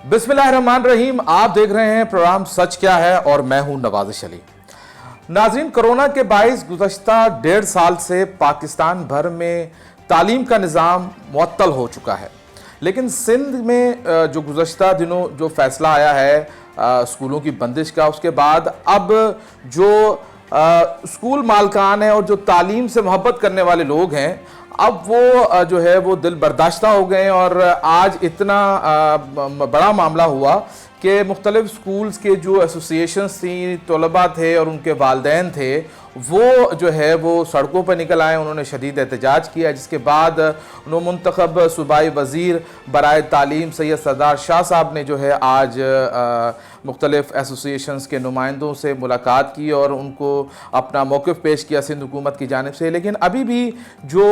बिस्मिल्लाहिर्रहमानिर्रहीम। आप देख रहे हैं प्रोग्राम सच क्या है और मैं हूं नवाज़िश अली। नाज़रीन, कोरोना के बाइस गुज़श्ता 1.5 साल से पाकिस्तान भर में तालीम का निज़ाम मुअत्तल हो चुका है, लेकिन सिंध में जो गुज़श्ता दिनों जो फ़ैसला आया है स्कूलों की बंदिश का, उसके बाद अब जो स्कूल मालकान हैं और जो तालीम से मोहब्बत करने वाले लोग हैं, अब वो जो है वो दिल बर्दाश्ता हो गए। और आज इतना बड़ा मामला हुआ कि मुख्तलिफ स्कूल्स के जो एसोसिएशंस थी, तलबा थे और उनके वालिदैन थे, वो जो है वो सड़कों पर निकल आए। उन्होंने शदीद एहतजाज किया, जिसके बाद मुंतखब सूबाई वज़ीर बराए तालीम सैयद सरदार शाह साहब ने जो है आज मुख्तलिफ एसोसिएशंस के नुमाइंदों से मुलाकात की और उनको अपना मौक़िफ़ पेश किया सिंध हुकूमत की जानिब से। लेकिन अभी भी जो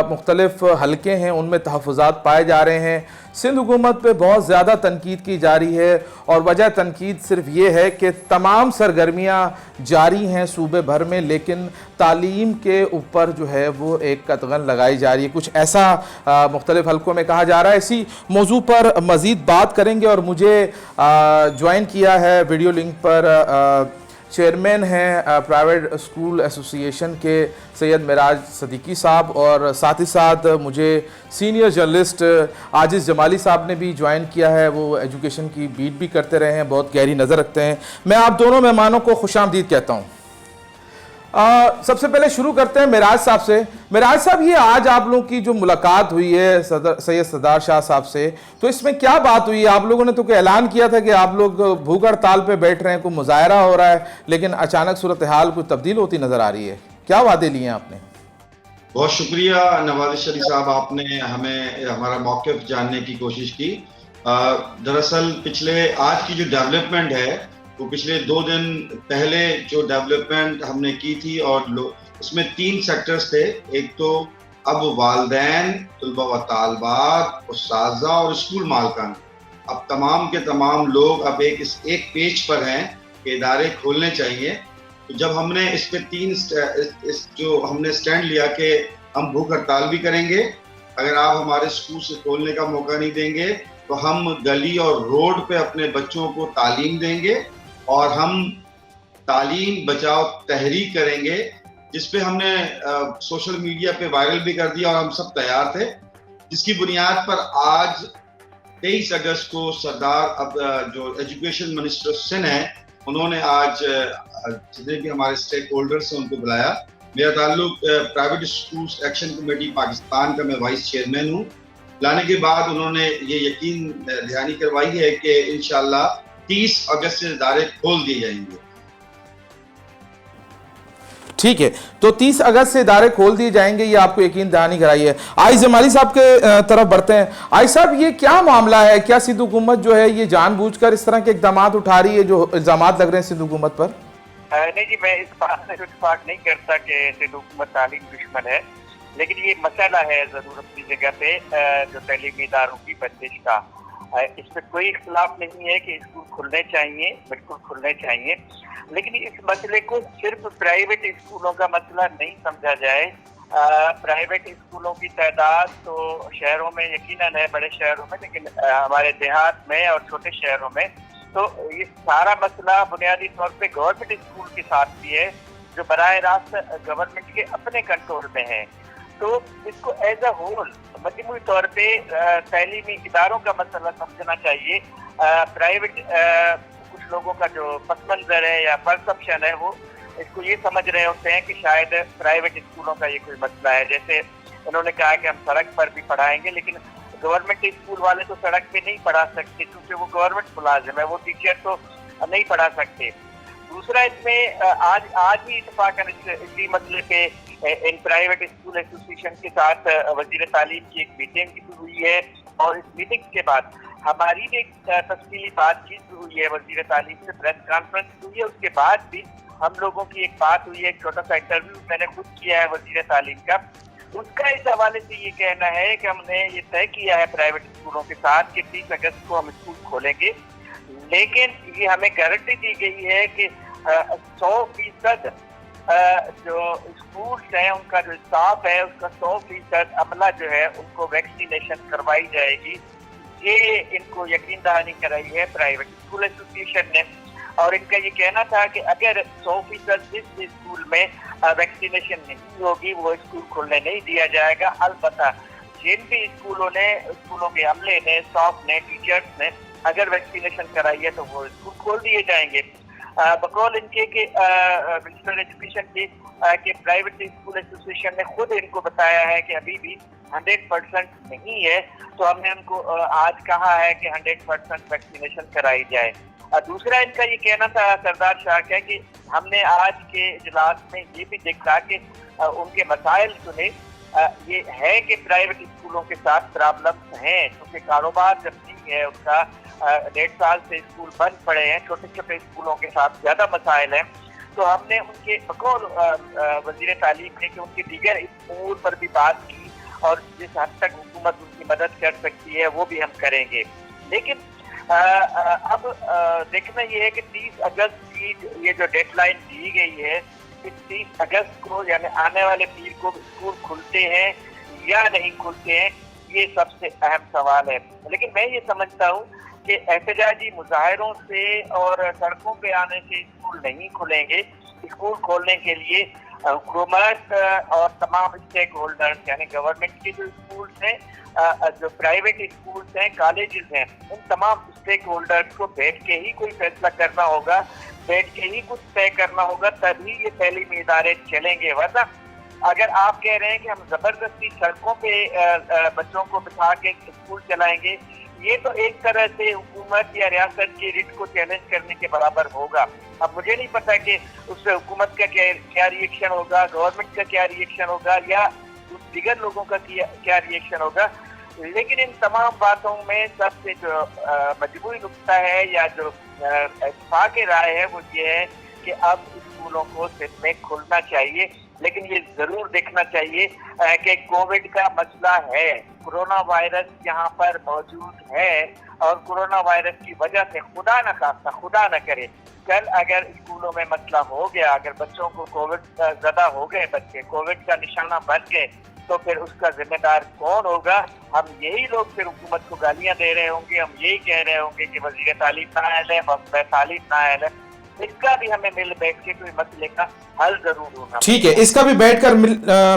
मुख्तलिफ हलके हैं उनमें तहफ़्फ़ुज़ात पाए जा रहे हैं। सिंध हुकूमत पे बहुत ज़्यादा तनकीद की जा रही है और वजह तनकीद सिर्फ ये है कि तमाम सरगर्मियाँ जारी हैं सूबे भर में, लेकिन तालीम के ऊपर जो है वो एक कतगन लगाई जा रही है, कुछ ऐसा मुख्तलिफ हलकों में कहा जा रहा है। इसी मौजू पर मज़ीद बात करेंगे और मुझे ज्वाइन किया है वीडियो लिंक पर चेयरमैन हैं प्राइवेट स्कूल एसोसिएशन के सैयद मिराज सदीकी साहब, और साथ ही साथ मुझे सीनियर जर्नलिस्ट आजिज़ जमाली साहब ने भी ज्वाइन किया है। वो एजुकेशन की बीट भी करते रहे हैं, बहुत गहरी नज़र रखते हैं। मैं आप दोनों मेहमानों को खुशामदीद कहता हूँ। सबसे पहले शुरू करते हैं मिराज साहब से। मिराज साहब, ये आज आप लोगों की जो मुलाकात हुई है सैयद सरदार शाह साहब से, तो इसमें क्या बात हुई है? आप लोगों ने तो कोई ऐलान किया था कि आप लोग भूख हड़ताल पे बैठ रहे हैं, कोई मुजाहरा हो रहा है, लेकिन अचानक सूरत हाल कुछ तब्दील होती नजर आ रही है। क्या वादे लिए हैं आपने? बहुत शुक्रिया नवाज़िश अली साहब, आपने हमें हमारा मौक़िफ़ जानने की कोशिश की। दरअसल पिछले आज की जो डेवलपमेंट है वो पिछले 2 दिन पहले जो डेवलपमेंट हमने की थी, और उसमें 3 सेक्टर्स थे। एक तो अब वालिदैन, तलबा व तालबात, उस्ताज़ा और स्कूल मालकान, अब तमाम के तमाम लोग अब एक पेज पर हैं कि इदारे खोलने चाहिए। तो जब हमने इस पे 3 जो हमने स्टैंड लिया कि हम भूख हड़ताल भी करेंगे, अगर आप हमारे स्कूल से खोलने का मौका नहीं देंगे तो हम गली और रोड पे अपने बच्चों को तालीम देंगे और हम तालीम बचाओ तहरीक करेंगे, जिस पे हमने सोशल मीडिया पे वायरल भी कर दिया और हम सब तैयार थे, जिसकी बुनियाद पर आज 23 अगस्त को सरदार जो एजुकेशन मिनिस्टर सिंध हैं, उन्होंने आज जितने भी हमारे स्टेक होल्डर्स हैं उनको बुलाया। मेरा ताल्लुक private schools action committee Pakistan का, मैं वाइस चेयरमैन हूँ। लाने के बाद उन्होंने ये यकीन दहानी करवाई है कि इंशाल्लाह 30 अगस्त से इदारे खोल दिए जाएंगे। ठीक है, तो 30 अगस्त से इदारे खोल दिए जाएंगे, ये आपको यकीन दहानी कराई है। आइज़ जमाली साहब के तरफ बढ़ते हैं। आइज़ साहब, ये क्या मामला है? क्या सिंध हुकूमत जो है ये जानबूझकर इस तरह के इक़दाम उठा रही है जो इल्ज़ाम लग रहे हैं सिंध हुकूमत पर? नहीं जी, मैं इस बात से इत्तेफाक नहीं करता कि सिंध हुकूमत तालीम दुश्मन है, लेकिन ये मसला है ज़रूर अपनी जगह पे जो तालीमी इदारों की बंदिश का। इस पर कोई इख्तिलाफ नहीं है कि स्कूल खुलने चाहिए, बिल्कुल खुलने चाहिए, लेकिन इस मसले को सिर्फ प्राइवेट स्कूलों का मसला नहीं समझा जाए। प्राइवेट स्कूलों की तादाद तो शहरों में यकीनन है, बड़े शहरों में, लेकिन हमारे देहात में और छोटे शहरों में तो ये सारा मसला बुनियादी तौर पे गवर्नमेंट स्कूल के साथ भी है, जो बराह रास्त गवर्नमेंट के अपने कंट्रोल में है। तो इसको एज अ होल मजमूई तौर पे तालीमी इदारों का मसला समझना चाहिए। प्राइवेट कुछ लोगों का जो पस मंजर है या परसेप्शन है, वो इसको ये समझ रहे होते हैं कि शायद प्राइवेट स्कूलों का ये कोई मसला है। जैसे उन्होंने कहा कि हम सड़क पर भी पढ़ाएंगे, लेकिन गवर्नमेंट स्कूल वाले तो सड़क पे नहीं पढ़ा सकते क्योंकि वो गवर्नमेंट मुलाजिम है, वो टीचर तो नहीं पढ़ा सकते। दूसरा, इसमें आज ही इत्तेफाकन इसी मसले पे इन प्राइवेट स्कूल एसोसिएशन के साथ वजीर तालीम की एक मीटिंग हुई है, और इस मीटिंग के बाद हमारी भी एक तफसीली बातचीत हुई है वजीर तालीम से, प्रेस कॉन्फ्रेंस हुई है। उसके बाद भी हम लोगों की एक बात हुई है, एक छोटा सा इंटरव्यू मैंने खुद किया है वजीर तालीम का। उसका इस हवाले से ये कहना है कि हमने ये तय किया है प्राइवेट स्कूलों के साथ कि 30 अगस्त को हम स्कूल खोलेंगे, लेकिन ये हमें गारंटी दी गई है कि 100% जो स्कूल्स हैं उनका जो स्टाफ है उसका 100% अमला जो है उनको वैक्सीनेशन करवाई जाएगी। یہ ان کو یقین دہانی کرائی ہے پرائیویٹ اسکول ایسوسیشن نے، اور ان کا یہ کہنا تھا کہ اگر 100% جس اسکول میں ویکسینیشن نہیں ہوگی وہ اسکول کھولنے نہیں دیا جائے گا۔ البتہ جن بھی اسکولوں کے عملے نے، اسٹاف نے، ٹیچرز نے اگر ویکسینیشن کرائی ہے تو وہ اسکول کھول دیے جائیں گے۔ بقول ان کے کہ منسٹر ایجوکیشن کے پرائیویٹ اسکول ایسوسیشن نے خود ان کو بتایا ہے کہ ابھی بھی 100% نہیں ہے، تو ہم نے ان کو آج کہا ہے کہ 100% ویکسینیشن کرائی جائے۔ دوسرا ان کا یہ کہنا تھا سردار شاہ کا کہ ہم نے آج کے اجلاس میں یہ بھی دیکھا کہ ان کے مسائل سنے۔ یہ ہے کہ پرائیویٹ اسکولوں کے ساتھ پرابلمس ہیں کیونکہ کاروبار جب نہیں ہے ان کا، 1.5 سال سے اسکول بند پڑے ہیں، چھوٹے چھوٹے اسکولوں کے ساتھ زیادہ مسائل ہیں، تو ہم نے ان کے بقول وزیر تعلیم نے کہ ان کے دیگر امور پر بھی بات کی اور جس حد تک حکومت ان کی مدد کر سکتی ہے وہ بھی ہم کریں گے۔ لیکن اب دیکھنا یہ ہے کہ 30 اگست کی یہ جو ڈیڈ لائن دی گئی ہے، اس 30 اگست کو یعنی آنے والے پیر کو اسکول کھلتے ہیں یا نہیں کھلتے ہیں، یہ سب سے اہم سوال ہے۔ لیکن میں یہ سمجھتا ہوں کہ احتجاجی مظاہروں سے اور سڑکوں پہ آنے سے اسکول نہیں کھلیں گے۔ اسکول کھولنے کے لیے حکومت اور تمام اسٹیک ہولڈرز یعنی گورنمنٹ کے جو اسکولز ہیں، جو پرائیویٹ اسکولز ہیں، کالجز ہیں، ان تمام اسٹیک ہولڈرز کو بیٹھ کے ہی کوئی فیصلہ کرنا ہوگا، بیٹھ کے ہی کچھ طے کرنا ہوگا، تبھی یہ تعلیمی ادارے چلیں گے۔ ورنہ اگر آپ کہہ رہے ہیں کہ ہم زبردستی سڑکوں پہ بچوں کو بٹھا کے اسکول چلائیں گے، یہ تو ایک طرح سے حکومت یا ریاست کی رٹ کو چیلنج کرنے کے برابر ہوگا۔ اب مجھے نہیں پتا کہ اس سے حکومت کا کیا ری ایکشن ہوگا، گورنمنٹ کا کیا ری ایکشن ہوگا، یا دیگر لوگوں کا کیا ری ایکشن ہوگا، لیکن ان تمام باتوں میں سب سے جو مجموعی نقطہ ہے یا جو اتفاق رائے ہے وہ یہ ہے کہ اب اسکولوں کو صرف میں کھلنا چاہیے، لیکن یہ ضرور دیکھنا چاہیے کہ کووڈ کا مسئلہ ہے، کرونا وائرس یہاں پر موجود ہے، اور کرونا وائرس کی وجہ سے خدا نہ خواستہ، خدا نہ کرے کل اگر اسکولوں میں مسئلہ ہو گیا، اگر بچوں کو کووڈ زدہ ہو گئے، بچے کووڈ کا نشانہ بن گئے، تو پھر اس کا ذمہ دار کون ہوگا؟ ہم یہی لوگ پھر حکومت کو گالیاں دے رہے ہوں گے، ہم یہی کہہ رہے ہوں گے کہ وزیر تعلیم نااہل ہے، وزیر تعلیم نااہل ہے۔ اس کا بھی ہمیں مل بیٹھ کے کوئی مسئلے کا حل ضرور ہونا۔ ٹھیک ہے، اس کا بھی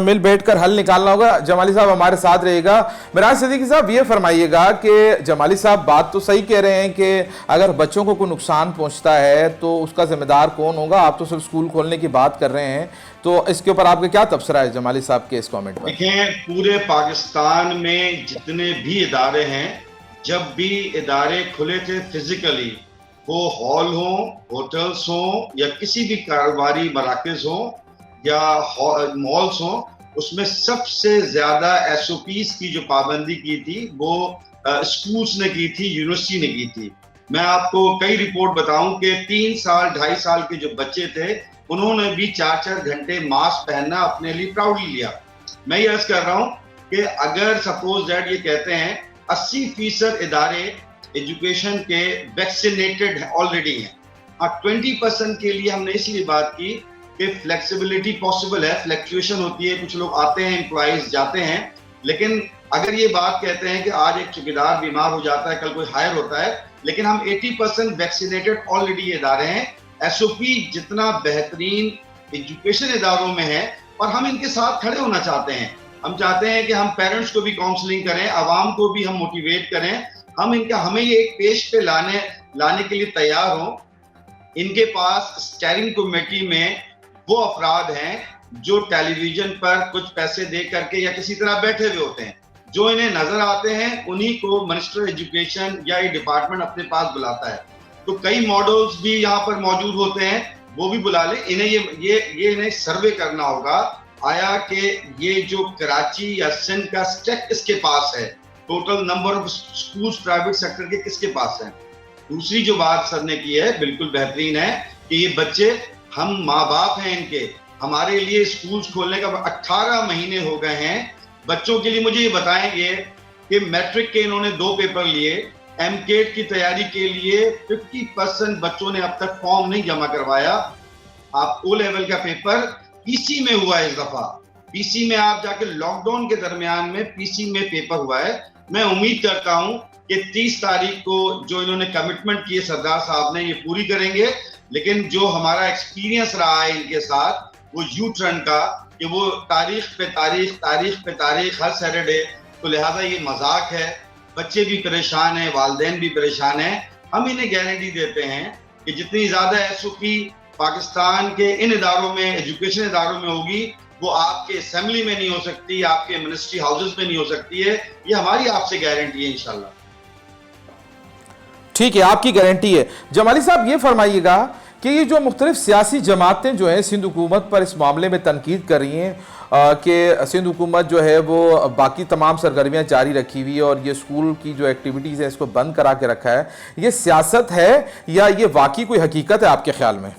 مل بیٹھ کر حل نکالنا ہوگا۔ جمالی صاحب ہمارے ساتھ رہے گا۔ معراج صدیقی صاحب یہ فرمائیے گا کہ جمالی صاحب بات تو صحیح کہہ رہے ہیں کہ اگر بچوں کو کوئی نقصان پہنچتا ہے تو اس کا ذمہ دار کون ہوگا؟ آپ تو صرف اسکول کھولنے کی بات کر رہے ہیں، تو اس کے اوپر آپ کا کیا تبصرہ ہے جمالی صاحب کے اس کامنٹ پر؟ دیکھیں، پورے پاکستان میں جتنے بھی ادارے ہیں، جب بھی ادارے کھلے تھے فزیکلی، وہ ہال ہوں، ہوٹلز ہوں، یا کسی بھی کاروباری مراکز ہوں یا مالز ہوں، اس میں سب سے زیادہ ایس او پیز کی جو پابندی کی تھی وہ اسکولز نے کی تھی، یونیورسٹی نے کی تھی۔ میں آپ کو کئی رپورٹ بتاؤں کہ 3 سال 2.5 سال کے جو بچے تھے انہوں نے بھی 4 گھنٹے ماسک پہننا اپنے لیے پراؤڈلی لیا۔ میں یہ عرض کر رہا ہوں کہ اگر سپوز دیٹ یہ کہتے ہیں 80% ادارے ایجوکیشن کے ویکسینیٹڈ آلریڈی ہیں، 20% کے لیے ہم نے اس لیے بات کی کہ فلیکسیبلٹی پاسبل ہے، فلیکچویشن ہوتی ہے، کچھ لوگ آتے ہیں، امپلائیز جاتے ہیں، لیکن اگر یہ بات کہتے ہیں کہ آج ایک ٹھیکیدار بیمار ہو جاتا ہے، کل کوئی ہائر ہوتا ہے، لیکن ہم 80% ویکسینیٹڈ آلریڈی ادارے ہیں، ایس او پی جتنا بہترین ایجوکیشن اداروں میں ہے، اور ہم ان کے ساتھ کھڑے ہونا چاہتے ہیں۔ ہم چاہتے ہیں کہ ہم پیرنٹس کو بھی کاؤنسلنگ کریں، عوام کو بھی ہم موٹیویٹ کریں، ہمیں یہ ایک پیش پہ لانے کے لیے تیار ہوں۔ ان کے پاس اسٹیئرنگ کمیٹی میں وہ افراد ہیں جو ٹیلی ویژن پر کچھ پیسے دے کر کے یا کسی طرح بیٹھے ہوئے ہوتے ہیں، جو انہیں نظر آتے ہیں انہی کو منسٹر ایجوکیشن یا یہ ڈپارٹمنٹ اپنے پاس بلاتا ہے۔ تو کئی ماڈلز بھی یہاں پر موجود ہوتے ہیں، وہ بھی بلا لیں۔ انہیں سروے کرنا ہوگا، آیا کہ یہ جو کراچی یا سندھ کا اسٹیک کس کے پاس ہے، total number of schools private sector کے کس کے پاس ہیں۔ دوسری جو بات سر نے کی ہے بالکل بہترین ہے کہ یہ بچے، ہم ماں باپ ہیں ان کے، ہمارے لیے اسکولز کھولنے کا 18 مہینے ہو گئے ہیں بچوں کے لیے۔ مجھے یہ بتائیں گے کہ میٹرک کے انہوں نے 2 پیپر لیے، ایم کیٹ کی تیاری کے لیے 50% بچوں نے اب تک فارم نہیں جمع کروایا۔ آپ او لیول کا پیپر پی سی میں ہوا ہے، اس دفعہ پی سی میں آپ جا کے لاک ڈاؤن کے درمیان میں پی سی میں پیپر ہوا ہے۔ میں امید کرتا ہوں کہ 30 تاریخ کو جو انہوں نے کمٹمنٹ کی ہے سردار صاحب نے یہ پوری کریں گے، لیکن جو ہمارا ایکسپیرینس رہا ہے ان کے ساتھ وہ یو ٹرن کا کہ وہ تاریخ پہ تاریخ ہر سیٹرڈے، تو لہٰذا یہ مذاق ہے، بچے بھی پریشان ہیں، والدین بھی پریشان ہیں۔ ہم انہیں گارنٹی دیتے ہیں کہ جتنی زیادہ ایس او پی پاکستان کے ان اداروں میں، ایجوکیشن اداروں میں ہوگی، وہ آپ کے اسمبلی میں نہیں ہو سکتی، آپ کے منسٹری ہاؤسز میں نہیں ہو سکتی ہے، یہ ہماری آپ سے گارنٹی ہے انشاءاللہ۔ ٹھیک ہے، آپ کی گارنٹی ہے۔ جمالی صاحب یہ فرمائیے گا کہ یہ جو مختلف سیاسی جماعتیں جو ہیں سندھ حکومت پر اس معاملے میں تنقید کر رہی ہیں کہ سندھ حکومت جو ہے وہ باقی تمام سرگرمیاں جاری رکھی ہوئی اور یہ اسکول کی جو ایکٹیویٹیز ہیں اس کو بند کرا کے رکھا ہے، یہ سیاست ہے یا یہ واقعی کوئی حقیقت ہے آپ کے خیال میں؟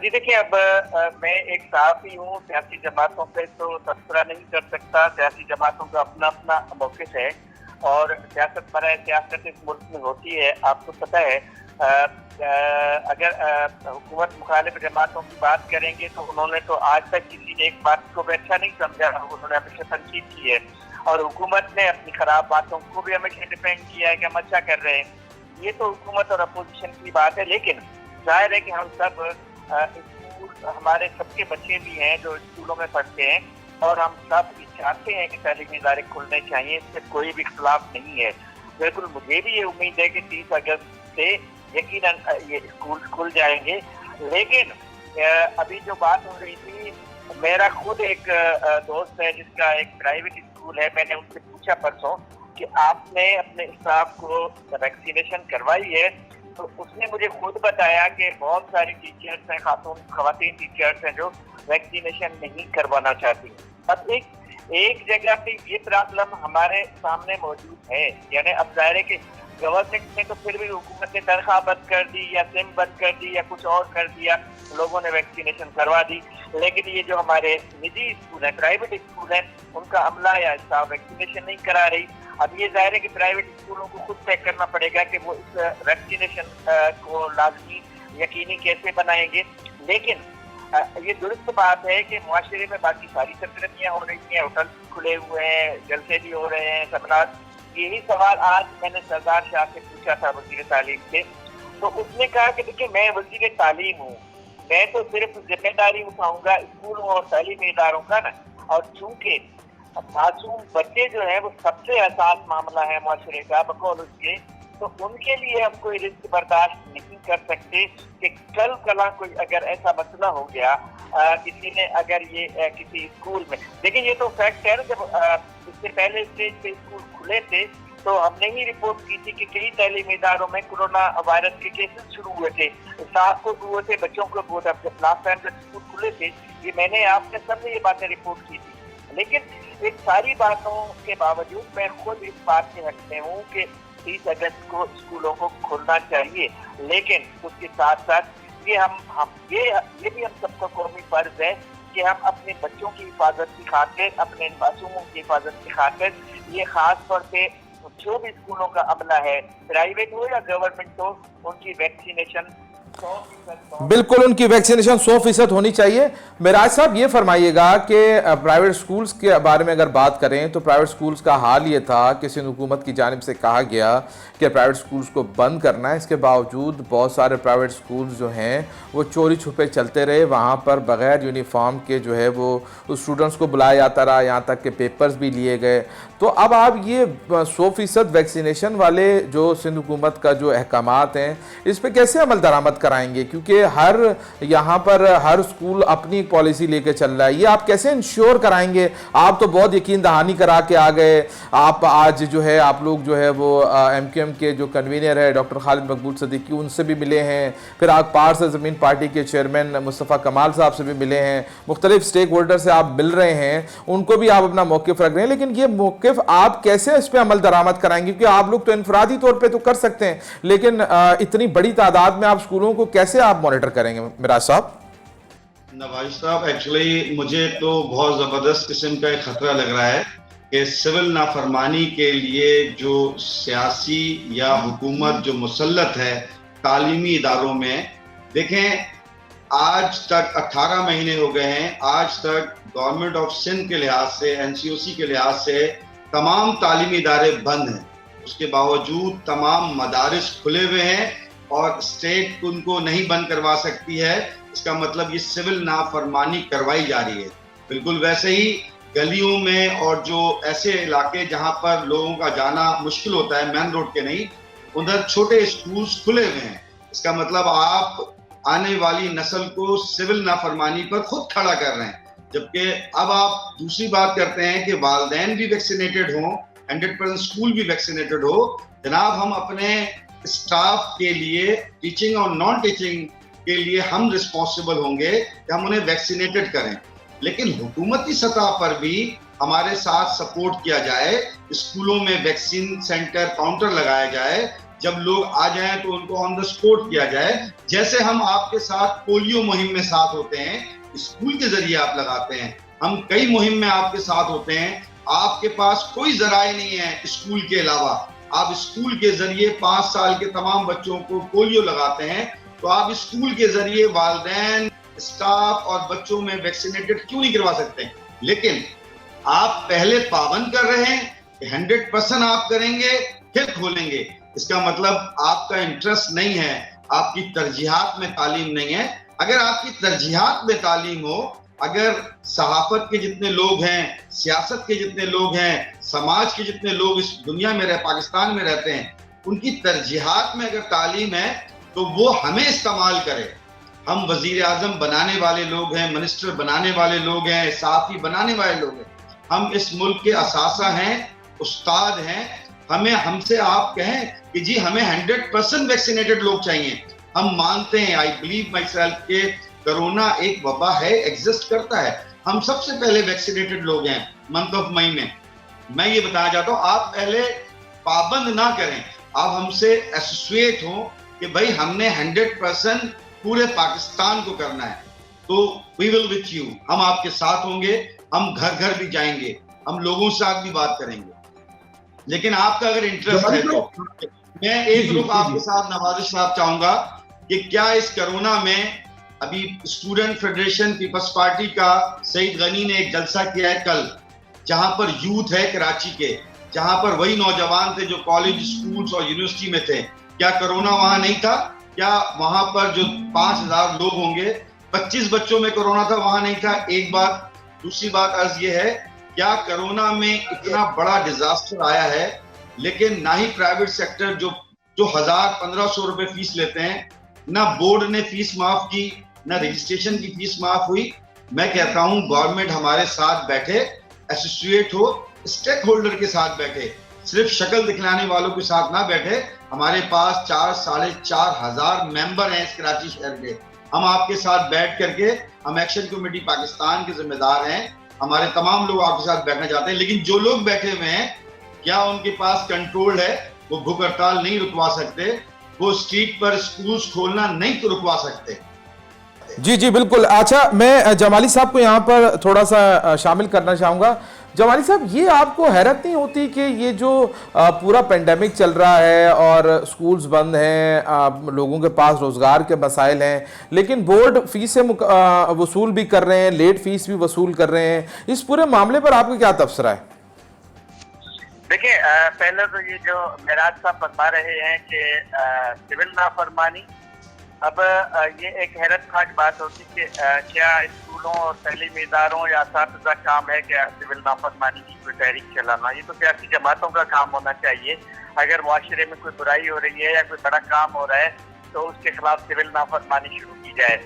جی دیکھیں، اب میں ایک صحافی ہوں، سیاسی جماعتوں پہ تو تبصرہ نہیں کر سکتا، سیاسی جماعتوں کا اپنا اپنا موقف ہے اور سیاست برائے سیاست اس ملک میں ہوتی ہے۔ آپ کو پتہ ہے اگر حکومت مخالف جماعتوں کی بات کریں گے تو انہوں نے تو آج تک کسی نے ایک بات کو بھی اچھا نہیں سمجھا، انہوں نے ہمیشہ تنقید کی ہے، اور حکومت نے اپنی خراب باتوں کو بھی ہمیشہ ڈیفینڈ کیا ہے کہ ہم اچھا کر رہے ہیں۔ یہ تو حکومت اور اپوزیشن کی بات ہے، لیکن ظاہر ہے کہ ہم سب اسکول، ہمارے سب کے بچے بھی ہیں جو اسکولوں میں پڑھتے ہیں اور ہم سب چاہتے ہیں کہ تعلیمی ادارے کھلنے چاہیے، اس سے کوئی بھی اختلاف نہیں ہے۔ بالکل مجھے بھی یہ امید ہے کہ 30 اگست سے یقیناً یہ اسکول کھل جائیں گے، لیکن ابھی جو بات ہو رہی تھی، میرا خود ایک دوست ہے جس کا ایک پرائیویٹ اسکول ہے، میں نے ان سے پوچھا پرسوں کہ آپ نے اپنے اسٹاف کو ویکسینیشن کروائی ہے، تو اس نے مجھے خود بتایا کہ بہت ساری ٹیچرز ہیں، خواتین ٹیچرز ہیں جو ویکسینیشن نہیں کروانا چاہتی۔ اب ایک جگہ پہ یہ پرابلم ہمارے سامنے موجود ہے، یعنی اب ظاہر ہے کہ گورنمنٹ نے تو پھر بھی حکومت نے تنخواہ بند کر دی یا سم بند کر دی یا کچھ اور کر دیا، لوگوں نے ویکسینیشن کروا دی، لیکن یہ جو ہمارے نجی اسکول ہیں، پرائیویٹ اسکول ہیں، ان کا عملہ یا اسٹاف ویکسینیشن نہیں کرا رہی۔ اب یہ ظاہر ہے کہ پرائیویٹ اسکولوں کو خود طے کرنا پڑے گا کہ وہ اس ویکسینیشن کو لازمی یقینی کیسے بنائیں گے، لیکن یہ درست بات ہے کہ معاشرے میں باقی ساری سرگرمیاں ہو رہی ہیں، ہوٹل کھلے ہوئے ہیں، جلسے بھی ہو رہے ہیں، سیمینار۔ یہی سوال آج میں نے سردار شاہ سے پوچھا تھا، وزیر تعلیم سے، تو اس نے کہا کہ دیکھیں میں وزیر تعلیم ہوں، میں تو صرف ذمہ داری اٹھاؤں گا اسکولوں اور تعلیمی اداروں کا نا، اور چونکہ معصوم بچے جو ہیں وہ سب سے حساس معاملہ ہے معاشرے کا بقول اس کے، تو ان کے لیے ہم کوئی رسک برداشت نہیں کر سکتے کہ کل کلا کوئی اگر ایسا مسئلہ ہو گیا، کسی نے اگر یہ کسی اسکول میں، لیکن یہ تو فیکٹ ہے نا، جب اس سے پہلے اسٹیج پہ اسکول کھلے تھے تو ہم نے ہی رپورٹ کی تھی کہ کئی تعلیمی اداروں میں کورونا وائرس کے کیسز شروع ہوئے تھے، اسٹاف کو ہوئے تھے، بچوں کو ہوئے تھے۔ جب لاسٹ ٹائم جب اسکول کھلے تھے، یہ میں نے آپ نے سب نے یہ باتیں رپورٹ کی تھی، لیکن ان ساری باتوں کے باوجود میں خود اس بات کے حق میں ہوں کہ 30 اگست کو اسکولوں کو کھولنا چاہیے، لیکن اس کے ساتھ ساتھ یہ بھی ہم سب کا قومی فرض ہے کہ ہم اپنے بچوں کی حفاظت کی خاطر، اپنے معصوموں کی حفاظت کی خاطر، یہ خاص طور پہ جو بھی اسکولوں کا عملہ ہے، پرائیویٹ ہو یا گورنمنٹ ہو، ان کی ویکسینیشن بالکل ان کی ویکسینیشن 100% ہونی چاہیے۔ معراج صاحب یہ فرمائیے گا کہ پرائیویٹ سکولز کے بارے میں اگر بات کریں تو پرائیویٹ سکولز کا حال یہ تھا کہ سندھ حکومت کی جانب سے کہا گیا کہ پرائیویٹ سکولز کو بند کرنا ہے، اس کے باوجود بہت سارے پرائیویٹ سکولز جو ہیں وہ چوری چھپے چلتے رہے، وہاں پر بغیر یونیفارم کے جو ہے وہ اسٹوڈنٹس کو بلایا جاتا رہا، یہاں تک کہ پیپرز بھی لیے گئے۔ تو اب آپ یہ 100% ویکسینیشن والے جو سندھ حکومت کا جو احکامات ہیں اس پہ کیسے عمل درآمد کرائیں گے، کیونکہ یہاں پر ہر اسکول اپنی پالیسی لے کے چل رہا ہے، یہ آپ کیسے انشور کرائیں گے؟ آپ تو بہت یقین دہانی کرا کے آ گئے، آپ آج جو ہے آپ لوگ جو ہے وہ ایم کیو ایم کے جو کنوینر ہے ڈاکٹر خالد مقبول صدیقی ان سے بھی ملے ہیں، پھر آپ پارس زمین پارٹی کے چیئرمین مصطفیٰ کمال صاحب سے بھی ملے ہیں، مختلف سٹیک ہولڈر سے آپ مل رہے ہیں، ان کو بھی آپ اپنا موقف رکھ رہے ہیں، لیکن یہ موقف آپ کیسے اس پہ عمل درآمد کرائیں گے؟ کیونکہ آپ لوگ تو انفرادی طور پہ تو کر سکتے ہیں، لیکن اتنی بڑی تعداد میں آپ اسکولوں کو کیسے آپ مانیٹر کریں گے؟ معراج صاحب نواز صاحب، ایکچولی مجھے تو بہت زبردست قسم کا ایک خطرہ لگ رہا ہے کہ سول نافرمانی کے لیے جو سیاسی یا حکومت جو مسلط ہے تعلیمی اداروں میں، دیکھیں آج تک 18 مہینے ہو گئے ہیں، آج تک گورنمنٹ آف سندھ کے لحاظ سے، این سی او سی کے لحاظ سے तमाम तालीमी इदारे बंद हैं, उसके बावजूद तमाम मदारिस खुले हुए हैं और स्टेट उनको नहीं बंद करवा सकती है। इसका मतलब ये सिविल नाफरमानी करवाई जा रही है। बिल्कुल वैसे ही गलियों में और जो ऐसे इलाके जहां पर लोगों का जाना मुश्किल होता है, मेन रोड के नहीं, उधर छोटे स्कूल्स खुले हुए हैं। इसका मतलब आप आने वाली नस्ल को सिविल नाफरमानी पर खुद खड़ा कर रहे हैं। जबकि अब आप दूसरी बात करते हैं कि वालिदैन भी वैक्सीनेटेड हों, 100% स्कूल भी वैक्सीनेटेड हो। जनाब, हम अपने स्टाफ के लिए, टीचिंग और नॉन टीचिंग के लिए हम रिस्पॉन्सिबल होंगे कि हम उन्हें वैक्सीनेटेड करें, लेकिन हुकूमती सतह पर भी हमारे साथ सपोर्ट किया जाए। स्कूलों में वैक्सीन सेंटर, काउंटर लगाया जाए, जब लोग आ जाएं तो उनको ऑन द स्पॉट किया जाए। जैसे हम आपके साथ पोलियो मुहिम में साथ होते हैं, स्कूल के जरिए आप लगाते हैं, हम कई मुहिम में आपके साथ होते हैं। आपके पास कोई जराए नहीं है स्कूल के अलावा, आप स्कूल के जरिए 5 साल के तमाम बच्चों को पोलियो लगाते हैं, तो आप स्कूल के जरिए वालिदैन, स्टाफ और बच्चों में वैक्सीनेटेड क्यों नहीं करवा सकते? लेकिन आप पहले पाबंद कर रहे हैं कि 100% आप करेंगे फिर खोलेंगे। इसका मतलब आपका इंटरेस्ट नहीं है, आपकी तरजीहात में तालीम नहीं है। अगर आपकी तरजीहात में तालीम हो, अगर सहाफत के जितने लोग हैं, सियासत के जितने लोग हैं, समाज के जितने लोग इस दुनिया में पाकिस्तान में रहते हैं, उनकी तरजीहात में अगर तालीम है तो वो हमें इस्तेमाल करे। हम वजीर आजम बनाने वाले लोग हैं, मिनिस्टर बनाने वाले लोग हैं, साफी बनाने वाले लोग हैं। हम इस मुल्क के असासा हैं, उस्ताद हैं। हमें हमसे आप कहें कि जी हमें 100% वैक्सीनेटेड लोग चाहिए। हम मानते हैं, आई बिलीव माई सेल्फ, के कोरोना एक वबा है, एग्जिस्ट करता है। हम सबसे पहले वैक्सीनेटेड लोग हैं मंथ ऑफ मई में। मैं ये बताना चाहता हूँ, आप पहले पाबंद ना करें, आप हमसे एसोसिएट हों कि भाई हमने 100% पूरे पाकिस्तान को करना है, तो वी विल विथ यू, हम आपके साथ होंगे, हम घर घर भी जाएंगे, हम लोगों से साथ भी बात करेंगे। लेकिन आपका अगर इंटरेस्ट है तो मैं एक रुख आपके साथ नवाजिश साहब चाहूंगा कि क्या इस कोरोना में, अभी स्टूडेंट फेडरेशन पीपल्स पार्टी का सईद गनी ने एक जलसा किया है कल, जहां पर यूथ है कराची के, जहां पर वही नौजवान थे जो कॉलेज, स्कूल्स और यूनिवर्सिटी में थे। क्या कोरोना वहां नहीं था? क्या वहां पर जो 5000 लोग होंगे, 25 बच्चों में कोरोना था, वहां नहीं था? एक बात। दूसरी बात अर्ज ये है, क्या कोरोना में इतना बड़ा डिजास्टर आया है, लेकिन ना ही प्राइवेट सेक्टर जो 1000-1500 रुपए फीस लेते हैं, ना बोर्ड ने फीस माफ की, ना रजिस्ट्रेशन की फीस माफ हुई। मैं कहता हूं गवर्नमेंट हमारे साथ बैठे, एसोसिएट हो, स्टेक होल्डर के साथ बैठे, सिर्फ शक्ल दिखलाने वालों के साथ ना बैठे। हमारे पास 4-4,500 मेंबर हैं इस कराची शहर के। हम आपके साथ बैठ करके, हम एक्शन कमेटी पाकिस्तान के जिम्मेदार हैं, हमारे तमाम लोग आपके साथ बैठना चाहते हैं। लेकिन जो लोग बैठे हुए हैं, क्या उनके पास कंट्रोल है? वो भूख हड़ताल नहीं रुकवा सकते, वो स्ट्रीट पर स्कूल्स खोलना नहीं तो रुकवा सकते। जी जी बिल्कुल। अच्छा, मैं जमाली साहब को यहाँ पर थोड़ा सा शामिल करना चाहूँगा। जमाली साहब, ये आपको हैरत नहीं होती कि ये जो पूरा पेंडेमिक चल रहा है और स्कूल्स बंद हैं, लोगों के पास रोज़गार के मसाइल हैं, लेकिन बोर्ड फीसें वसूल भी कर रहे हैं, लेट फीस भी वसूल कर रहे हैं, इस पूरे मामले पर आपका क्या तबसरा है? देखिए, पहले तो ये जो मेराज साहब बता रहे हैं कि सिविल नाफरमानी, अब ये एक हैरत खाक बात होती कि क्या स्कूलों और तलीमी इदारों या असातिज़ा काम है क्या सिविल नाफरमानी की कोई तहरीक चलाना? ये तो सियासी जमातों का काम होना चाहिए। अगर मुआशरे में कोई बुराई हो रही है या कोई बड़ा काम हो रहा है तो उसके खिलाफ सिविल नाफरमानी शुरू की जाए।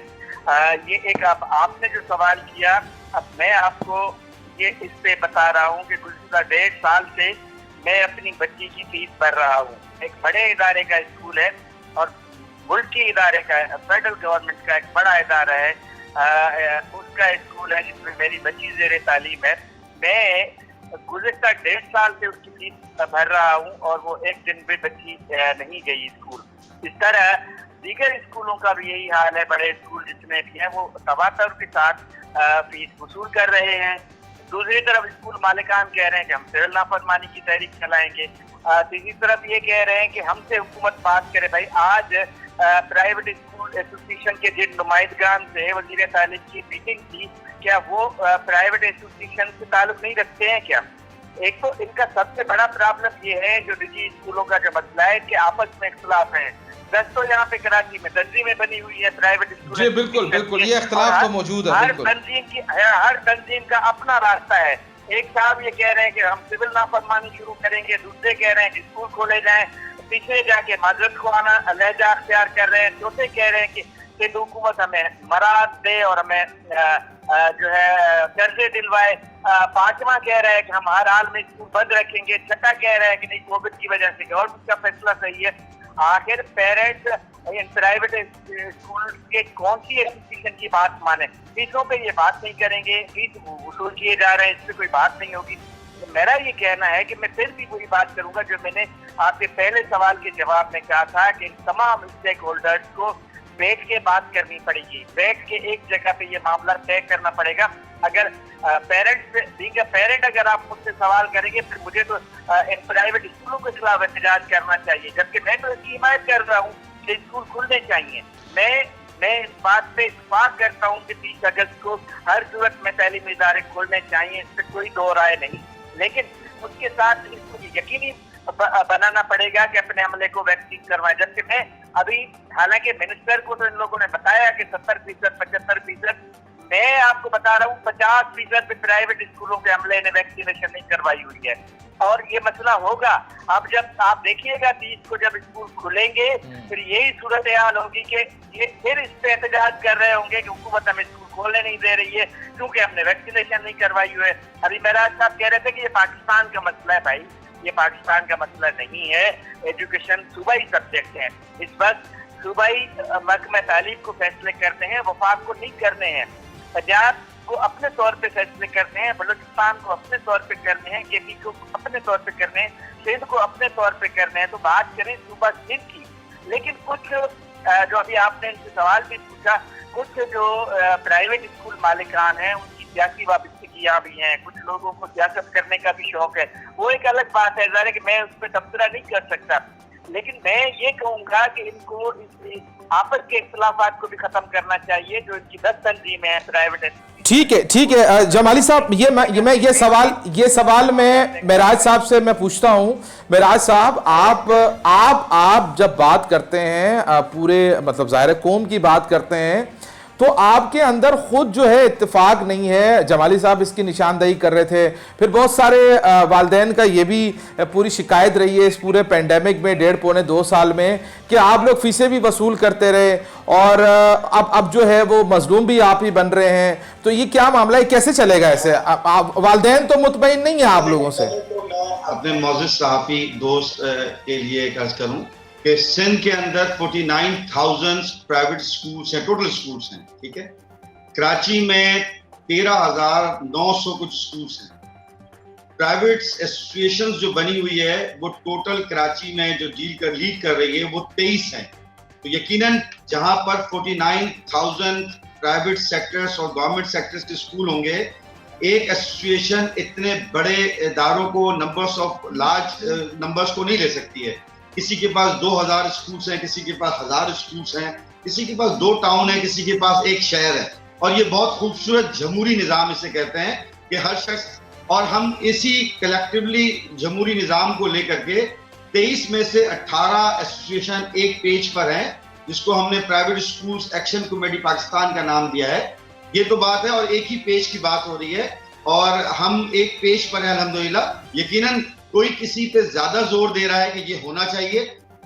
ये एक आपने जो सवाल किया, अब मैं आपको ये इस पे बता रहा हूँ कि गुज़िश्ता 1.5 साल से मैं अपनी बच्ची की फीस भर रहा हूँ। एक बड़े इदारे का स्कूल है और मुल्की इदारे का, फेडरल गवर्नमेंट का एक बड़ा इदारा है, उसका स्कूल है जिसमें मेरी बच्ची ज़ेरे तालीम है। मैं गुज़िश्ता 1.5 साल से उसकी फीस भर रहा हूँ और वो एक दिन भी बच्ची नहीं गई स्कूल। इस तरह दीगर स्कूलों का भी यही हाल है। बड़े स्कूल जितने भी हैं वो तवातर के साथ फीस वसूल कर रहे हैं। दूसरी तरफ स्कूल मालिकान कह रहे हैं कि हम सिविल नाफरमानी की तहरीक चलाएंगे। तीसरी तरफ ये कह रहे हैं कि हमसे हुकूमत बात करे। भाई, आज प्राइवेट स्कूल एसोसिएशन के जिन नुमाइंदगान से वज़ीर तालीम की मीटिंग थी, क्या वो प्राइवेट एसोसिएशन से ताल्लुक नहीं रखते हैं क्या? ایک تو ان کا سب سے بڑا پرابلم یہ ہے جو نجی اسکولوں کا جو مسئلہ ہے کہ آپس میں اختلاف ہیں. 10 تو یہاں پہ کراچی میں تنظیمیں بنی ہوئی ہے پرائیویٹ اسکول. جی بالکل بالکل, یہ اختلاف تو موجود ہے. ہر تنظیم کا اپنا راستہ ہے. ایک صاحب یہ کہہ رہے ہیں کہ ہم سول نافرمانی شروع کریں گے, دوسرے کہہ رہے ہیں کہ اسکول کھولے جائیں, پیچھے جا کے معذرت خوانا لہجہ اختیار کر رہے ہیں, چوتھے کہہ رہے ہیں کہ سندھ حکومت ہمیں مراد دے اور ہمیں جو ہے قرضے دلوائے, پانچواں کہہ رہا ہے کہ ہم ہر حال میں اسکول بند رکھیں گے, چھٹا کہہ رہا ہے کہ نہیں کووڈ کی وجہ سے گورنمنٹ کا فیصلہ صحیح ہے. آخر پیرنٹس ان پرائیویٹ اسکول کے کون سی ایجوکیشن کی بات مانیں؟ فیسوں پہ یہ بات نہیں کریں گے, فیس وصول کیے جا رہے ہیں, اس پہ کوئی بات نہیں ہوگی. میرا یہ کہنا ہے کہ میں پھر بھی وہی بات کروں گا جو میں نے آپ کے پہلے سوال کے جواب میں کہا تھا کہ ان تمام اسٹیک ہولڈرز کو بیٹھ کے بات کرنی پڑے گی, بیٹھ کے ایک جگہ پہ یہ معاملہ طے کرنا پڑے گا. اگر پیرنٹ اگر آپ مجھ سے سوال کریں گے پھر مجھے تو ان پرائیویٹ اسکولوں کے خلاف احتجاج کرنا چاہیے, جبکہ میں تو اس کی حمایت کر رہا ہوں کہ اسکول کھلنے چاہیے. میں اس بات پہ اتفاق کرتا ہوں کہ 30 اگست کو ہر صورت میں تعلیمی ادارے کھولنے چاہیے, اس پہ کوئی دو رائے نہیں. لیکن اس کے ساتھ اس کو یقینی بنانا پڑے گا کہ اپنے عملے کو ویکسین کروائیں. جبکہ میں ابھی حالانکہ منسٹر کو تو ان لوگوں نے بتایا کہ 70%, 75%, میں آپ کو بتا رہا ہوں 50% پہ پرائیویٹ اسکولوں کے عملے نے ویکسینیشن نہیں کروائی ہوئی ہے. اور یہ مسئلہ ہوگا اب جب آپ دیکھیے گا 30 کو جب اسکول کھلیں گے پھر یہی صورتحال ہوگی کہ یہ پھر اس پہ احتجاج کر رہے ہوں گے کہ حکومت ہمیں اسکول کھولنے نہیں دے رہی ہے کیونکہ ہم نے ویکسینیشن نہیں کروائی ہوئی ہے. ابھی معراج صاحب کہہ رہے تھے کہ یہ پاکستان کا مسئلہ ہے. بھائی یہ پاکستان کا مسئلہ نہیں ہے, ایجوکیشن صوبائی سبجیکٹ ہے. اس وقت صوبائی محکمہ تعلیم کو فیصلے کرنے ہیں, وفاق کو نہیں کرنے ہیں. پنجاب کو اپنے طور پہ فیصلے کرنے ہیں, بلوچستان کو اپنے طور پہ کرنے ہیں, کے پی کو اپنے طور پہ کرنے ہیں, سندھ کو اپنے طور پہ کرنے ہیں. تو بات کریں صوبہ سندھ کی. لیکن کچھ جو ابھی آپ نے ان سے سوال بھی پوچھا, کچھ جو پرائیویٹ اسکول مالکان ہیں ان کی سیاسی وابستگیاں بھی ہیں, کچھ لوگوں کو سیاست کرنے کا بھی شوق ہے, وہ ایک الگ بات ہے. ظاہر ہے کہ میں اس پہ تبصرہ نہیں کر سکتا, لیکن میں یہ کہوں گا کہ ان کو آپس کے اختلافات کو بھی ختم کرنا چاہیے جو ان کی 10 تنظیمیں ہیں پرائیویٹ. ٹھیک ہے جمالی صاحب, یہ سوال میں معراج صاحب سے میں پوچھتا ہوں. معراج صاحب, آپ جب بات کرتے ہیں پورے مطلب ظاہر قوم کی بات کرتے ہیں تو آپ کے اندر خود جو ہے اتفاق نہیں ہے. جمالی صاحب اس کی نشاندہی کر رہے تھے, پھر بہت سارے والدین کا یہ بھی پوری شکایت رہی ہے اس پورے پینڈیمک میں 1.5-2 سال میں کہ آپ لوگ فیسیں بھی وصول کرتے رہے اور اب جو ہے وہ مظلوم بھی آپ ہی بن رہے ہیں. تو یہ کیا معاملہ ہے, کیسے چلے گا ایسے؟ والدین تو مطمئن نہیں ہیں آپ لوگوں سے. اپنے معزز صحافی دوست کے لیے ایک عرض کروں کہ سندھ کے اندر 49,000 پرائیویٹ سکولز ہیں, ٹوٹل سکولز ہیں, ٹھیک ہے. کراچی میں 13,900 کچھ سکولز ہیں. پرائیویٹ ایسوسیشنز جو بنی ہوئی ہے وہ ٹوٹل کراچی میں جو لیڈ کر رہی ہے وہ 23 ہیں. تو یقیناً جہاں پر 49,000 پرائیویٹ سیکٹرز اور گورنمنٹ سیکٹرز کے سکول ہوں گے, ایک ایسوسیشن اتنے بڑے اداروں کو لارج نمبرز کو نہیں لے سکتی ہے. کسی کے پاس 2,000 اسکولس ہیں, کسی کے پاس 1,000 اسکولس ہیں, کسی کے پاس 2 ٹاؤن ہیں, کسی کے پاس 1 شہر ہے. اور یہ بہت خوبصورت جمہوری نظام اسے کہتے ہیں کہ ہر شخص, اور ہم اسی کلیکٹیولی جمہوری نظام کو لے کر کے 23 میں سے 18 ایسوسیشن ایک پیج پر ہیں جس کو ہم نے private schools action committee Pakistan کا نام دیا ہے. یہ تو بات ہے اور ایک ہی پیج کی بات ہو رہی ہے اور ہم ایک پیج پر ہیں الحمدللہ. یقیناً کوئی کسی پہ زیادہ زور دے رہا ہے کہ یہ ہونا چاہیے,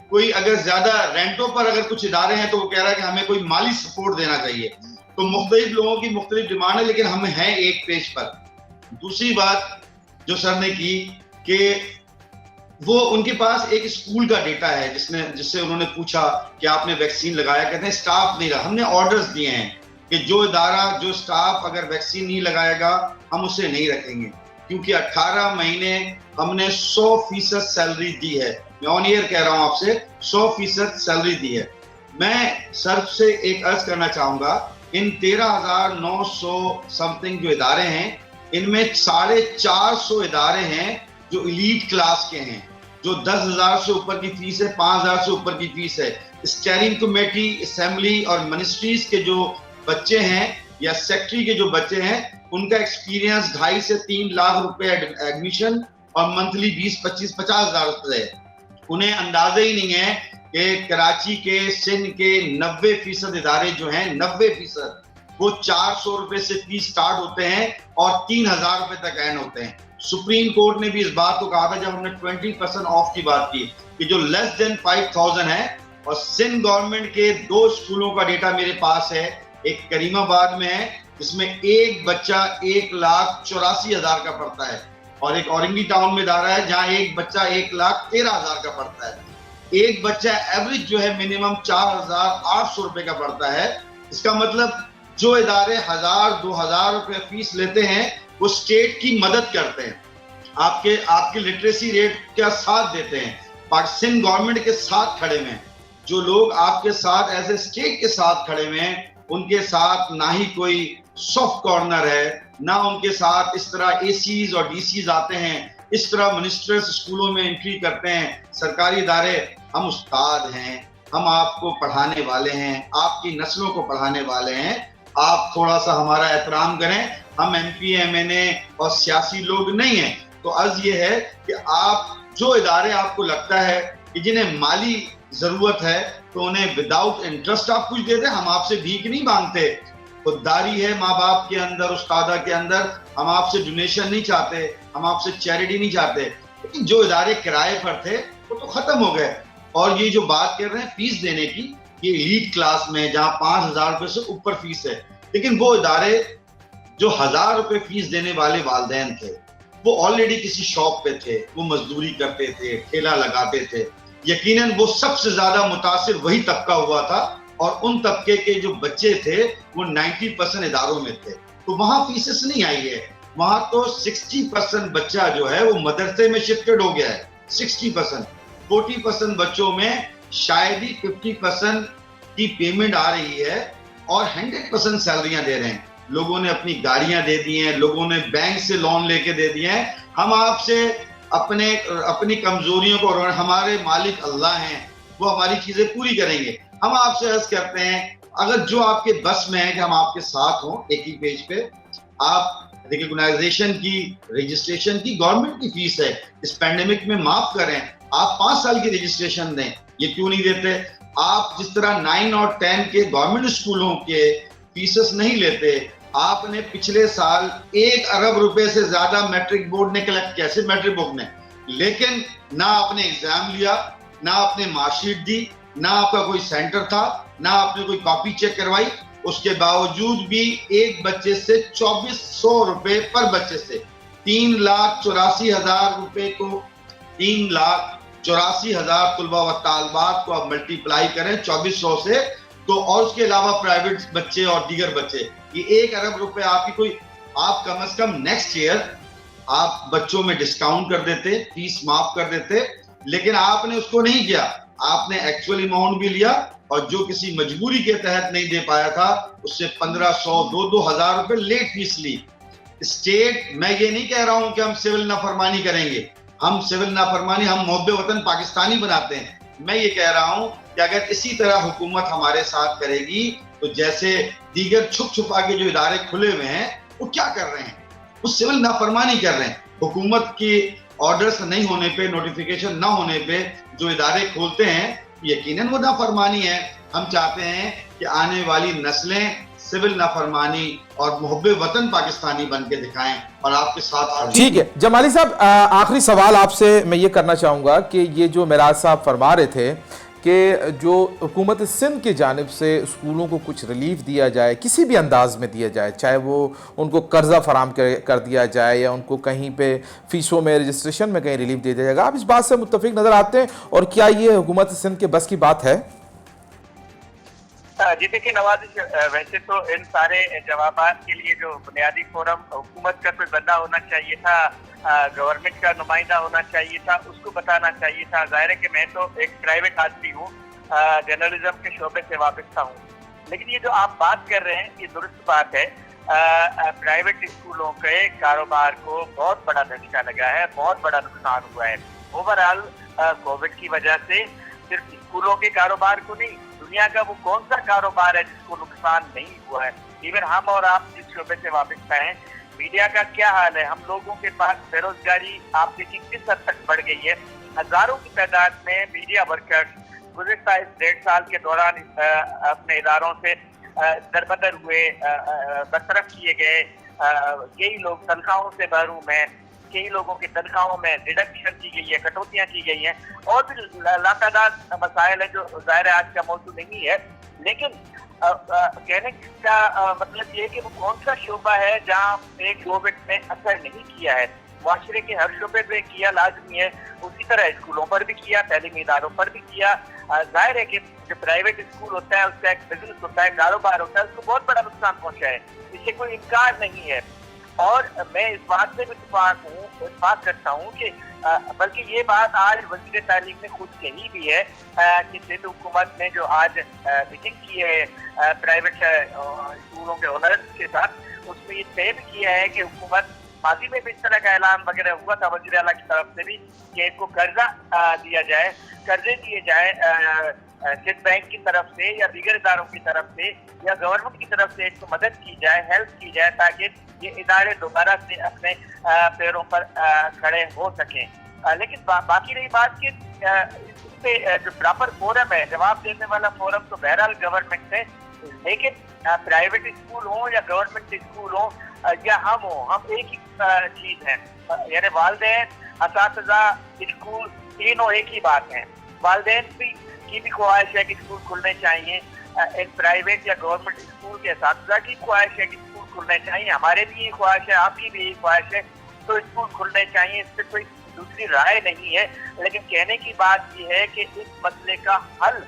کوئی اگر زیادہ رینٹوں پر اگر کچھ ادارے ہیں تو وہ کہہ رہا ہے کہ ہمیں کوئی مالی سپورٹ دینا چاہیے. تو مختلف لوگوں کی مختلف ڈیمانڈ ہے لیکن ہم ہیں ایک پیج پر. دوسری بات جو سر نے کی کہ وہ ان کے پاس ایک اسکول کا ڈیٹا ہے جس سے انہوں نے پوچھا کہ آپ نے ویکسین لگایا, کہتے ہیں اسٹاف نہیں رہا. ہم نے آرڈرز دیے ہیں کہ جو ادارہ جو اسٹاف اگر ویکسین نہیں لگائے گا ہم اسے نہیں رکھیں گے, کیونکہ 18 مہینے ہم نے 100% سیلری دی ہے. میں آن ایئر کہہ رہا ہوں آپ سے 100% سیلری دی ہے. میں سر سے ایک عرض کرنا چاہوں گا, ان 13,900 سم تھنگ جو ادارے ہیں ان میں 450 ادارے ہیں جو ایلیٹ کلاس کے ہیں, جو 10,000 سے اوپر کی فیس ہے, 5,000 سے اوپر کی فیس ہے. اسٹیئرنگ کمیٹی, اسمبلی اور منسٹریز کے جو بچے ہیں یا سیکٹری کے جو بچے ہیں ان کا ایکسپیرینس 2.5 سے 3 لاکھ روپے ایڈمیشن और मंथली 20-25-50 हज़ार रुपए है। उन्हें अंदाजा ही नहीं है कि कराची के, सिंध के 90% इदारे जो हैं, 90% वो 400 रुपए से फीस स्टार्ट होते हैं और 3,000 रुपए तक एंड होते हैं। सुप्रीम कोर्ट ने भी इस बात को कहा था जब हमने 20% ऑफ की बात की कि जो लेस देन 5,000 है। और सिंध गवर्नमेंट के 2 स्कूलों का डेटा मेरे पास है, एक करीमाबाद में है जिसमें एक बच्चा 1,84,000 का पड़ता है और एक औरंगी टाउन में इदारा है जहां एक बच्चा 1,13,000 का पड़ता है। एक बच्चा एवरेज जो है मिनिमम 4,800 रुपए का पड़ता है। इसका मतलब जो इदारे 1,000-2,000 रुपए फीस लेते हैं वो स्टेट की मदद करते हैं, आपके लिटरेसी रेट का साथ देते हैं, पाकिस्तान गवर्नमेंट के साथ खड़े हुए हैं। जो लोग आपके साथ एज ए स्टेट के साथ खड़े हुए हैं उनके साथ ना ही कोई सॉफ्ट कॉर्नर है, ना उनके साथ इस तरह एसीज और डीसीज आते हैं, इस तरह मिनिस्टर्स स्कूलों में एंट्री करते हैं। सरकारी इदारे, हम उस्ताद हैं, हम आपको पढ़ाने वाले हैं, आपकी नस्लों को पढ़ाने वाले हैं, आप थोड़ा सा हमारा एहतराम करें। हम एमपी एमएनए और सियासी लोग नहीं हैं। तो अर्ज ये है कि आप जो इदारे आपको लगता है कि जिन्हें माली जरूरत है तो उन्हें विदाउट इंटरेस्ट आप कुछ दे दें। हम आपसे भीख नहीं मांगते, खुददारी है माँ बाप के अंदर, उस्तादा के अंदर। हम आपसे डोनेशन नहीं चाहते, हम आपसे चैरिटी नहीं चाहते। लेकिन जो इदारे किराए पर थे वो तो खत्म हो गए। और ये जो बात कर रहे हैं फीस देने की, ये एलीट क्लास में जहाँ 5,000 रुपए से ऊपर फीस है, लेकिन वो इदारे जो 1,000 रुपए फीस देने वाले वालिदैन थे वो ऑलरेडी किसी शॉप पे थे, वो मजदूरी करते थे, ठेला लगाते थे। यकीनन वो सबसे ज्यादा मुतासिर वही तबका हुआ था और उन तबके के जो बच्चे थे वो 90% इदारों में थे। तो वहां फीसेस नहीं आई है, वहां तो 60% बच्चा जो है वो मदरसे में शिफ्टेड हो गया है। 60%, 40% बच्चों में शायद ही 50% की पेमेंट आ रही है और 100% सैलरियां दे रहे हैं। लोगों ने अपनी गाड़ियां दे दी हैं, लोगों ने बैंक से लोन लेके दे दिए हैं। हम आपसे अपनी कमजोरियों को, और हमारे मालिक अल्लाह हैं, वो हमारी चीजें पूरी करेंगे। हम आपसे अर्ज करते हैं अगर जो आपके बस में है कि हम आपके साथ हों, एक ही पेज पे आप रिकॉग्नाइजेशन की, रजिस्ट्रेशन की गवर्नमेंट की फीस है, इस पैंडेमिक में माफ करें। आप 5 साल की रजिस्ट्रेशन दें, ये क्यों नहीं देते? आप जिस तरह 9 और 10 के गवर्नमेंट स्कूलों के फीसेस नहीं लेते, आपने पिछले साल 1 अरब रुपए से ज्यादा मैट्रिक बोर्ड ने कलेक्ट किया, सिर्फ मैट्रिक बोर्ड ने। लेकिन ना आपने एग्जाम लिया, ना आपने मार्कशीट दी, ना आपका कोई सेंटर था, ना आपने कोई कॉपी चेक करवाई। उसके बावजूद भी एक बच्चे से 2,400 रुपए पर बच्चे से 3,84,000 रुपए को 3,84,000 तुलबा व तालबात को आप मल्टीप्लाई करें 2,400 से, तो और उसके अलावा प्राइवेट बच्चे और दीगर बच्चे, ये 1 अरब रुपए आपकी कोई, आप कम से कम नेक्स्ट ईयर आप बच्चों में डिस्काउंट कर देते, फीस माफ कर देते। लेकिन आपने उसको नहीं किया, आपने एक्चुअल अमाउंट भी लिया और जो किसी मजबूरी के तहत नहीं दे पाया था उससे 1,500, 2,000 रुपए लेट फीस ली। स्टेट, मैं ये नहीं कह रहा हूं कि हम सिविल नाफरमानी करेंगे, हम सिविल नाफरमानी, हम मोहब्बे वतन पाकिस्तानी बनाते हैं। मैं ये कह रहा हूं कि अगर इसी तरह हुकूमत हमारे साथ करेगी तो जैसे दीगर छुप छुपा के जो इदारे खुले हुए हैं वो क्या कर रहे हैं, वो सिविल नाफरमानी कर रहे हैं। हुकूमत की ऑर्डर्स नहीं होने पे, नोटिफिकेशन ना होने पे जो इदारे खोलते हैं यकीनन वो नाफरमानी है। हम चाहते हैं कि आने वाली नस्लें सिविल नाफरमानी और मुहब्बे वतन पाकिस्तानी बन के दिखाएं और आपके साथ। ठीक है जमाली साहब, आखिरी सवाल आपसे मैं ये करना चाहूँगा कि ये जो मेराज साहब फरमा रहे थे कि जो हुकूमत सिंध की जानिब से स्कूलों को कुछ रिलीफ दिया जाए, किसी भी अंदाज में दिया जाए, चाहे वो उनको कर्जा फराम कर दिया जाए या उनको कहीं पे फीसों में, रजिस्ट्रेशन में कहीं रिलीफ दे दिया जाएगा, आप इस बात से मुत्तफिक नज़र आते हैं और क्या ये हुकूमत सिंध के बस की बात है? जी देखिए नवाज़िश, वैसे तो इन सारे जवाबात के लिए जो बुनियादी फोरम हुकूमत का कोई बंदा होना चाहिए था, गवर्नमेंट का नुमाइंदा होना चाहिए था, उसको बताना चाहिए था। जाहिर है कि मैं तो एक प्राइवेट आदमी हूँ, जर्नलिज्म के शोबे से वाबस्ता हूँ, लेकिन ये जो आप बात कर रहे हैं ये दुरुस्त बात है। प्राइवेट स्कूलों के कारोबार को बहुत बड़ा झटका लगा है, बहुत बड़ा नुकसान हुआ है। ओवरऑल कोविड की वजह से सिर्फ स्कूलों के कारोबार को नहीं, दुनिया का वो कौन सा कारोबार है जिसको नुकसान नहीं हुआ है। इवन हम और आप जिस शोबे से वाबस्ता हैं, मीडिया का क्या हाल है। हम लोगों के पास बेरोजगारी आप देखिए किस हद तक बढ़ गई है। हजारों की तादाद में मीडिया वर्कर्स गुज़िश्ता इस 1.5 साल के दौरान अपने इदारों से दरबदर हुए, बरतरफ किए गए। कई लोग तनख्वाहों से महरूम हैं, कई लोगों की तनख्वाहों में डिडक्शन की गई है, कटौतियां की गई हैं, और भी लातादाद मसाइल है जो ज़ाहिर है आज का मौजू नहीं है। लेकिन कहने का मतलब ये है कि वो कौन सा शोबा है जहाँ एक कोविड ने असर नहीं किया है। माशरे के हर शोबे पे किया लाजमी है, उसी तरह स्कूलों पर भी किया, तैलीमी इदारों पर भी किया। जाहिर है कि जो प्राइवेट स्कूल होता है उसका एक बिजनेस होता है, कारोबार होता है, उसको बहुत बड़ा नुकसान पहुंचा है, इससे कोई इनकार नहीं है। और मैं इस बात से भी इत्फाक करता हूँ कि बल्कि ये बात आज वज़ीर तालीम ने खुद कही भी है कि सिंध हुकूमत ने जो आज मीटिंग की है प्राइवेट स्कूलों के ओनर्स के साथ, उसमें ये तय भी किया है कि हुकूमत, माजी में भी इस तरह का ऐलान वगैरह हुआ था वज़ीर आला की तरफ से भी, कि इनको कर्जा दिया जाए, कर्जे दिए जाए स्टेट बैंक की तरफ से या दीगर इदारों की तरफ से या गवर्नमेंट की तरफ से इसको मदद की जाए, हेल्प की जाए, ताकि ये इदारे दोबारा से अपने पैरों पर खड़े हो सकें। लेकिन बाकी रही बात कि इस पे जो प्रॉपर फोरम है, जवाब देने वाला फोरम तो बहरहाल गवर्नमेंट है, लेकिन प्राइवेट स्कूल हो या गवर्नमेंट स्कूल हो या हम हो, हम एक ही चीज है, यानी वालिदैन, असातिज़ा, स्कूल तीनों एक ही बात है। वालिदैन की भी ख्वाहिश है कि स्कूल खुलने चाहिए, एक प्राइवेट या गवर्नमेंट स्कूल के असातिज़ा की ख्वाहिश है कि स्कूल खुलने चाहिए, हमारे भी ये ख्वाहिश है, आपकी भी यही ख्वाहिश है, तो स्कूल खुलने चाहिए, इस पर कोई दूसरी राय नहीं है। लेकिन कहने की बात ये है कि इस मसले का हल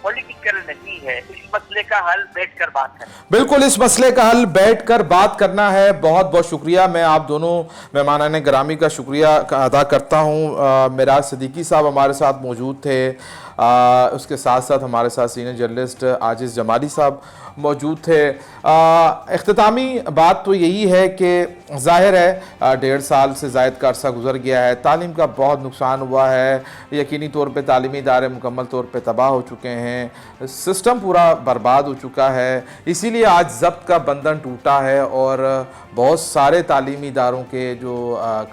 पॉलिटिकल नहीं है, इस मसले का हल बैठकर बात करना। बिल्कुल, इस मसले का हल बैठकर बात करना है। बहुत बहुत शुक्रिया। मैं आप दोनों मेहमानान ग्रामी का शुक्रिया अदा करता हूँ। मिराज सिद्दीकी साहब हमारे साथ मौजूद थे, उसके साथ साथ हमारे साथ सीनियर जर्नलिस्ट आजिज़ जमाली साहब मौजूद थे। इख्तितामी बात तो यही है कि ज़ाहिर है 1.5 साल से ज़ायद का अरसा गुजर गया है, तालीम का बहुत नुकसान हुआ है, यकीनी तौर पे तालीमी इदारे मुकम्मल तौर पे तबाह हो चुके हैं, सिस्टम पूरा बर्बाद हो चुका है। इसीलिए आज ज़ब्त का बंधन टूटा है और बहुत सारे तालीमी इदारों के जो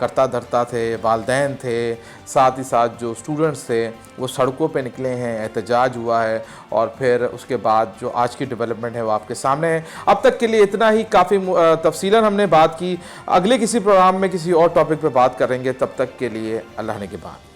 करता धरता थे, वालिदैन थे, साथ ही साथ जो स्टूडेंट्स थे, वो सड़कों पे निकले हैं, एहतजाज हुआ है, और फिर उसके बाद जो आज की डेवलपमेंट है वो आपके सामने है। अब तक के लिए इतना ही, काफ़ी तफसीलन हमने बात की। अगले किसी प्रोग्राम में किसी और टॉपिक पे बात करेंगे, तब तक के लिए अल्लाह ने के बाद।